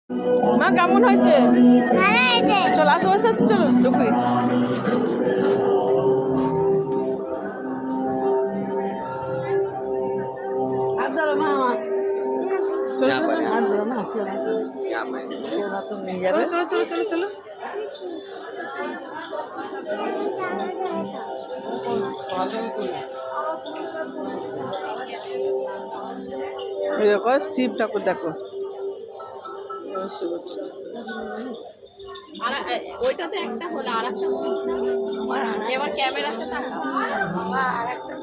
মা কেমন হয়েছে? ভালো হয়েছে। চলো আসো আসো আসো, চলো ঢুকি। हाथ धरो माँ চলো हाथ धरो ना फिर तो नहीं जाए চলো চলো চলো চলো চলো। এই দেখো শিব ঠাকুর দেখো। আর ওইটাতে একটা হলো আর একটা এবার ক্যামেরাতে তাকাও আর একটা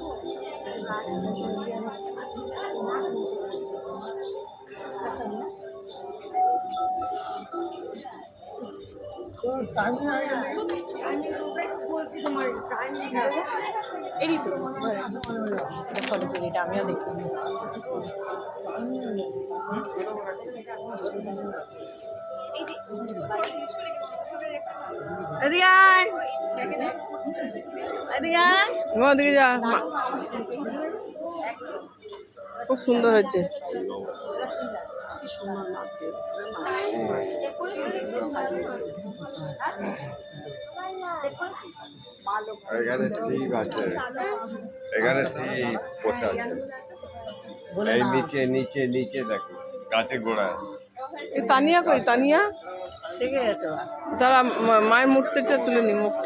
এরই তো ফটো ছবিটা আমিও দেখি। এদিকে আয় এদিকে আয় ওদিকে যা। খুব সুন্দর হয়েছে। এখানে শিব আছে, এখানে শিব বসে আছে। এই নিচে নিচে নিচে দেখো গাছের গোড়ায়। এই তানিয়া কই? তানিয়া ঠিক আছে তারা মায়ের মূর্তিটা তুলে নি মুখ।